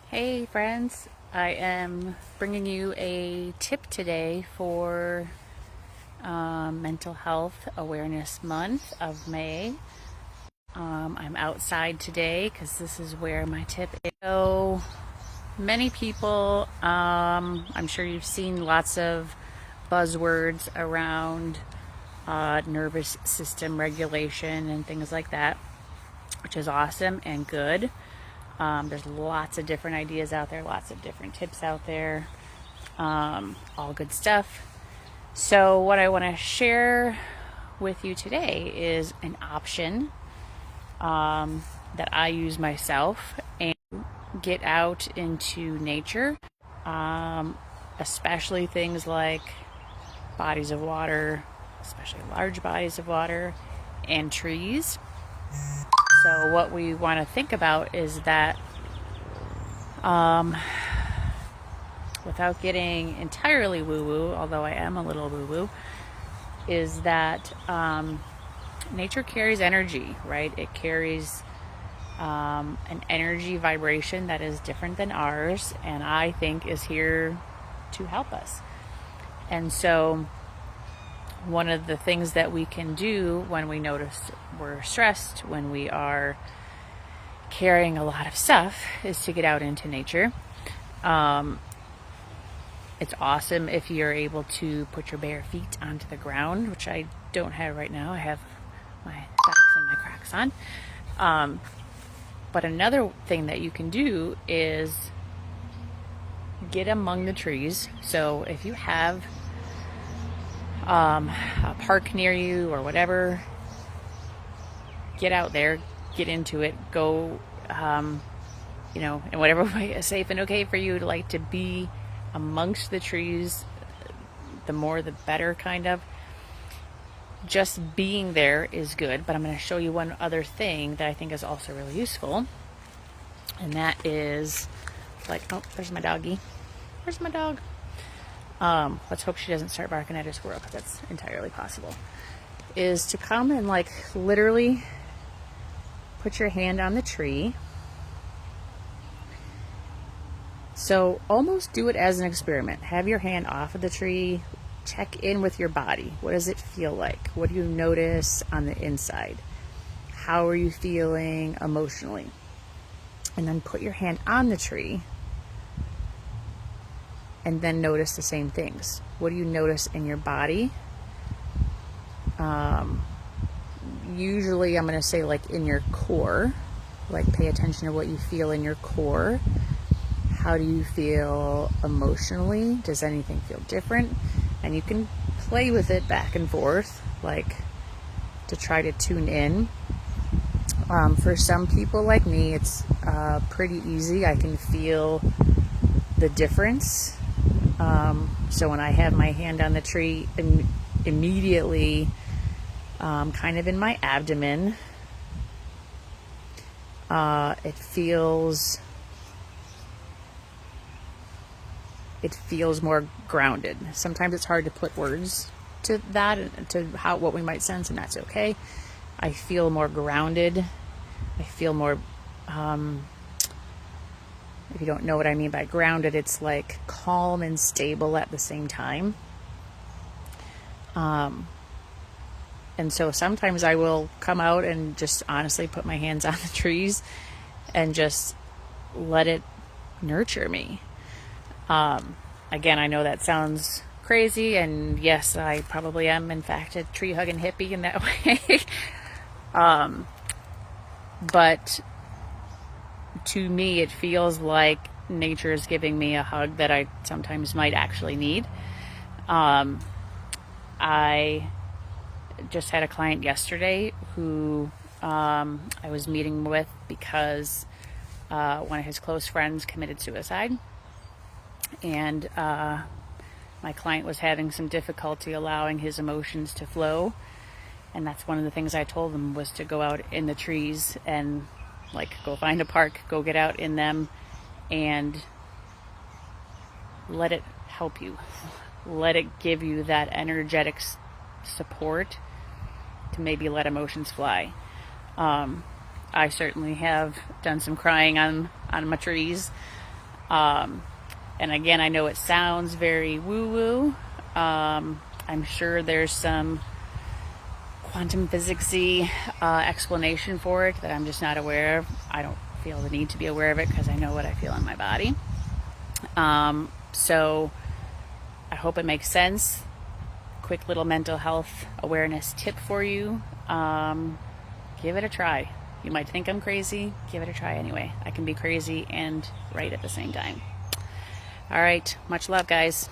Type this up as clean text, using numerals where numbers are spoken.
Hey friends, I am bringing you a tip today for Mental Health Awareness Month of May. I'm outside today because this is where my tip is. So many people, I'm sure you've seen lots of buzzwords around nervous system regulation and things like that, which is awesome and good. There's lots of different ideas out there, lots of different tips out there, all good stuff. So, what I want to share with you today is an option that I use myself and get out into nature, especially things like bodies of water, especially large bodies of water, and trees. So, what we want to think about is that without getting entirely woo-woo, although I am a little woo-woo, is that nature carries energy, right? It carries an energy vibration that is different than ours, and I think is here to help us. And so one of the things that we can do when we notice we're stressed, when we are carrying a lot of stuff, is to get out into nature. It's awesome if you're able to put your bare feet onto the ground, which I don't have right now. I have my socks and my Crocs on. But another thing that you can do is get among the trees. So if you have a park near you or whatever, get out there, get into it, go, in whatever way is safe and okay for you to like to be amongst the trees. The more the better, kind of. Just being there is good, but I'm going to show you one other thing that I think is also really useful, and that is there's my doggy. Where's my dog? Let's hope she doesn't start barking at a squirrel, because that's entirely possible. Is to come and literally put your hand on the tree. So almost do it as an experiment. Have your hand off of the tree. Check in with your body. What does it feel like? What do you notice on the inside? How are you feeling emotionally? And then put your hand on the tree and then notice the same things. What do you notice in your body? Usually I'm going to say in your core. Pay attention to what you feel in your core. How do you feel emotionally? Does anything feel different? And you can play with it back and forth, to try to tune in. For some people like me, it's pretty easy. I can feel the difference. So when I have my hand on the tree, immediately, kind of in my abdomen, it feels more grounded. Sometimes it's hard to put words to that, to what we might sense, and that's okay. I feel more grounded. I feel more, if you don't know what I mean by grounded, it's calm and stable at the same time. And so sometimes I will come out and just honestly put my hands on the trees and just let it nurture me. Again, I know that sounds crazy, and yes, I probably am, in fact, a tree-hugging hippie in that way. But to me, it feels like nature is giving me a hug that I sometimes might actually need. I just had a client yesterday who I was meeting with because one of his close friends committed suicide. And my client was having some difficulty allowing his emotions to flow. And that's one of the things I told them, was to go out in the trees and go find a park, go get out in them, and let it help you. Let it give you that energetic support to maybe let emotions fly. I certainly have done some crying on my trees. And again, I know it sounds very woo-woo. I'm sure there's some quantum physics-y explanation for it that I'm just not aware of. I don't feel the need to be aware of it because I know what I feel in my body. So I hope it makes sense. Quick little mental health awareness tip for you. Give it a try. You might think I'm crazy. Give it a try anyway. I can be crazy and right at the same time. All right. Much love, guys.